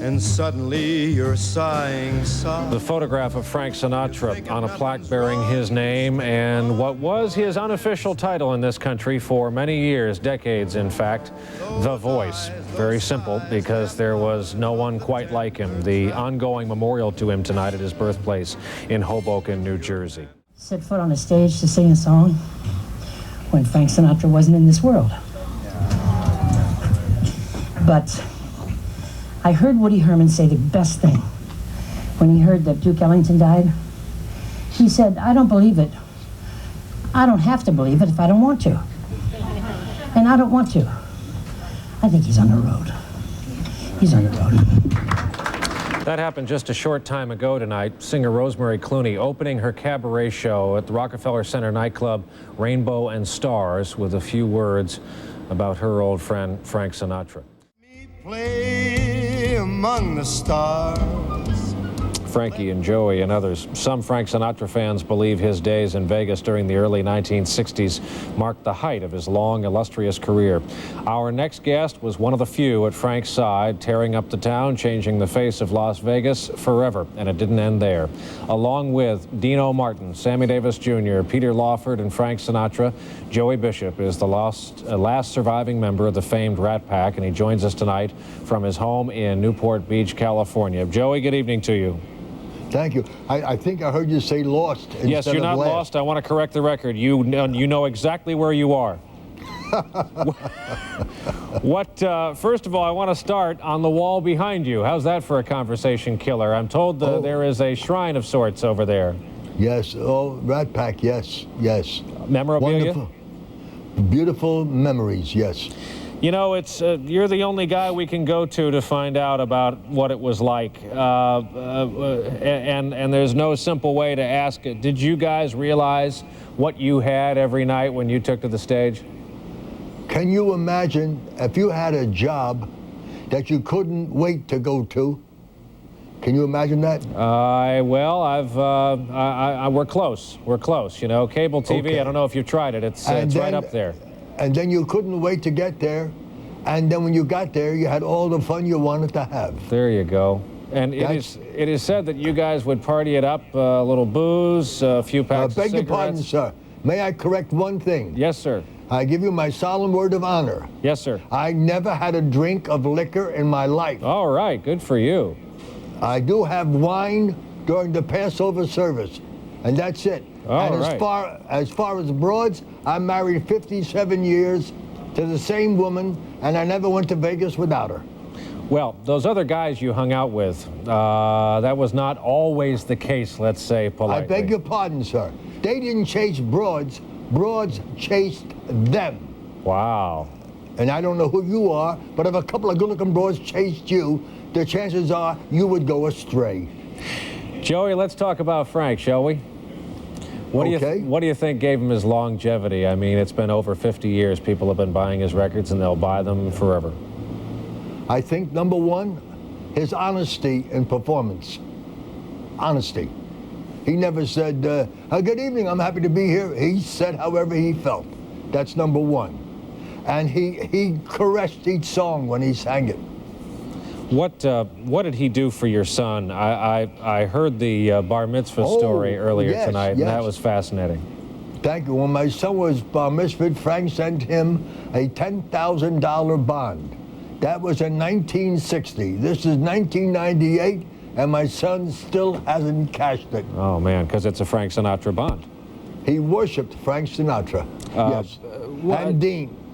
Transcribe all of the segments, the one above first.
and suddenly you're sighing soft. The photograph of Frank Sinatra on a plaque bearing his name and what was his unofficial title in this country for many years, decades in fact, The Voice. Very simple, because there was no one quite like him. The ongoing memorial to him tonight at his birthplace in Hoboken, New Jersey. Set foot on a stage to sing a song when Frank Sinatra wasn't in this world. But I heard Woody Herman say the best thing when he heard that Duke Ellington died. He said, "I don't believe it. I don't have to believe it if I don't want to. And I don't want to." I think he's on the road. He's on the road. That happened just a short time ago tonight. Singer Rosemary Clooney opening her cabaret show at the Rockefeller Center nightclub Rainbow and Stars with a few words about her old friend Frank Sinatra. Play among the stars. Frankie and Joey and others. Some Frank Sinatra fans believe his days in Vegas during the early 1960s marked the height of his long, illustrious career. Our next guest was one of the few at Frank's side, tearing up the town, changing the face of Las Vegas forever, and it didn't end there. Along with Dino Martin, Sammy Davis Jr., Peter Lawford, and Frank Sinatra, Joey Bishop is the last surviving member of the famed Rat Pack, and he joins us tonight from his home in Newport Beach, California. Joey, good evening to you. Thank you. I think I heard you say lost instead of Yes, you're not lost. I want to correct the record. You know exactly where you are. First of all, I want to start on the wall behind you. How's that for a conversation killer? I'm told there is a shrine of sorts over there. Yes. Oh, Rat Pack. Yes. Yes. Memorabilia? Wonderful. Beautiful memories. Yes. You know, it's you're the only guy we can go to find out about what it was like, and there's no simple way to ask it. Did you guys realize what you had every night when you took to the stage? Can you imagine if you had a job that you couldn't wait to go to? Can you imagine that? We're close. We're close. You know, cable TV. Okay. I don't know if you've tried it. It's right up there. And then you couldn't wait to get there. And then when you got there, you had all the fun you wanted to have. There you go. And it is said that you guys would party it up, a little booze, a few packs of cigarettes. Beg your pardon, sir. May I correct one thing? Yes, sir. I give you my solemn word of honor. Yes, sir. I never had a drink of liquor in my life. All right. Good for you. I do have wine during the Passover service, and that's it. All and right. as far as broads, I'm married 57 years to the same woman, and I never went to Vegas without her. Well, those other guys you hung out with, that was not always the case, let's say politely. I beg your pardon, sir. They didn't chase broads. Broads chased them. Wow. And I don't know who you are, but if a couple of good-looking broads chased you, the chances are you would go astray. Joey, let's talk about Frank, shall we? What do you think gave him his longevity? I mean, it's been over 50 years. People have been buying his records, and they'll buy them forever. I think, number one, his honesty in performance. Honesty. He never said, good evening, I'm happy to be here. He said however he felt. That's number one. And he caressed each song when he sang it. What did he do for your son? I heard the bar mitzvah story earlier tonight, and that was fascinating. Thank you. When my son was bar mitzvahed, Frank sent him a $10,000 bond. That was in 1960. This is 1998, and my son still hasn't cashed it. Oh, man, because it's a Frank Sinatra bond. He worshipped Frank Sinatra, yes, and Dean.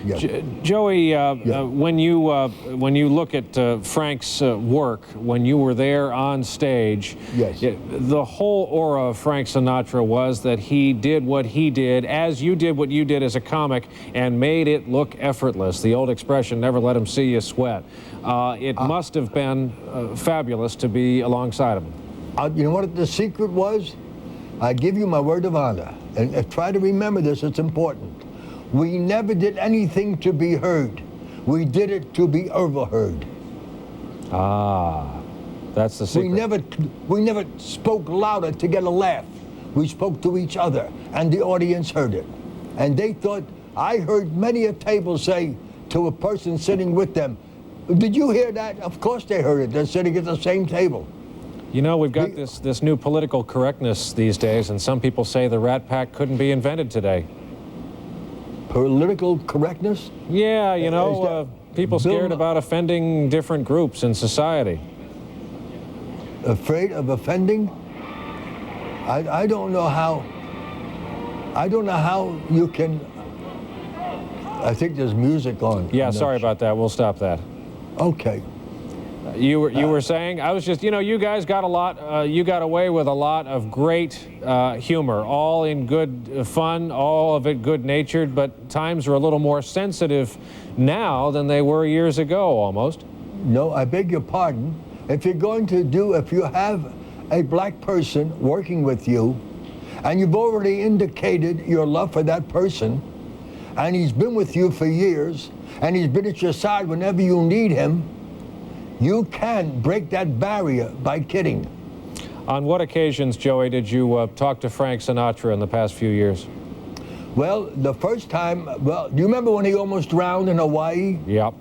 Yes. Joey, when you look at Frank's work, when you were there on stage, yes, the whole aura of Frank Sinatra was that he did what he did, as you did what you did as a comic, and made it look effortless. The old expression, never let him see you sweat. It must have been fabulous to be alongside him. You know what the secret was? I give you my word of honor, and try to remember this, it's important. We never did anything to be heard. We did it to be overheard. Ah, that's the secret. We never spoke louder to get a laugh. We spoke to each other, and the audience heard it. And they thought, I heard many a table say to a person sitting with them, Did you hear that? Of course they heard it. They're sitting at the same table. You know, we've got this new political correctness these days, and some people say the Rat Pack couldn't be invented today. Political correctness? Yeah, you know, people scared about offending different groups in society. Afraid of offending? I don't know how. I don't know how you can. I think there's music on. Yeah, sorry about that. We'll stop that. Okay. You were saying, I was just, you know, you guys got a lot, you got away with a lot of great humor, all in good fun, all of it good-natured, but times are a little more sensitive now than they were years ago, almost. No, I beg your pardon. If you have a black person working with you, and you've already indicated your love for that person, and he's been with you for years, and he's been at your side whenever you need him, you can break that barrier by kidding. On what occasions, Joey, did you talk to Frank Sinatra in the past few years? Well, the first time, well, do you remember when he almost drowned in Hawaii? Yep.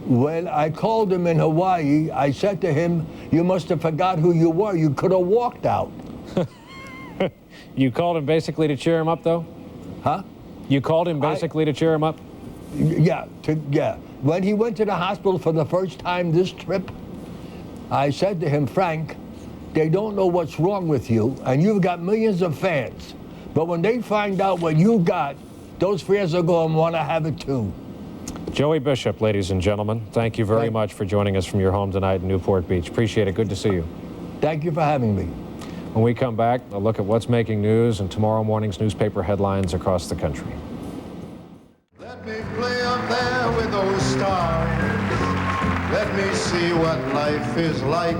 When I called him in Hawaii, I said to him, you must have forgot who you were. You could have walked out. You called him basically to cheer him up, though? Huh? You called him basically to cheer him up? Yeah, yeah. When he went to the hospital for the first time this trip, I said to him, Frank, they don't know what's wrong with you, and you've got millions of fans. But when they find out what you got, those fans are going to want to have it too. Joey Bishop, ladies and gentlemen, thank you very much for joining us from your home tonight in Newport Beach. Appreciate it. Good to see you. Thank you for having me. When we come back, a look at what's making news and tomorrow morning's newspaper headlines across the country. Let me play up there with those stars. Let me see what life is like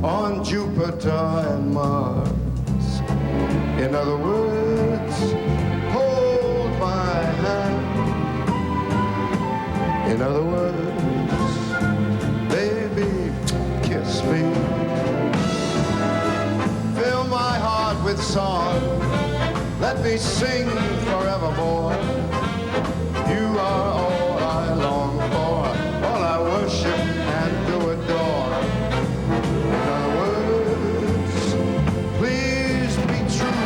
on Jupiter and Mars. In other words, hold my hand. In other words, baby, kiss me. Fill my heart with song. Let me sing forevermore. You are all I long for, all I worship and do adore. In other words, please be true.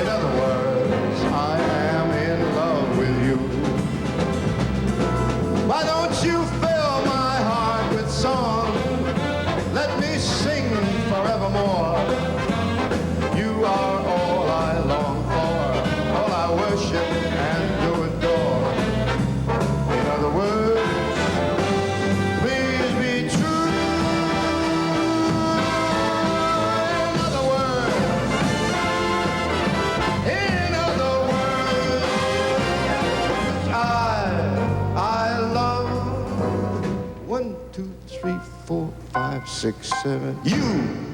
In other words, I am in love with you. Why don't you fill my heart with song? Let me sing forevermore. You are all I long for, all I worship and do adore. In other words, please be true. In other words, I love 1, 2, 3, 4, 5, 6, 7. You.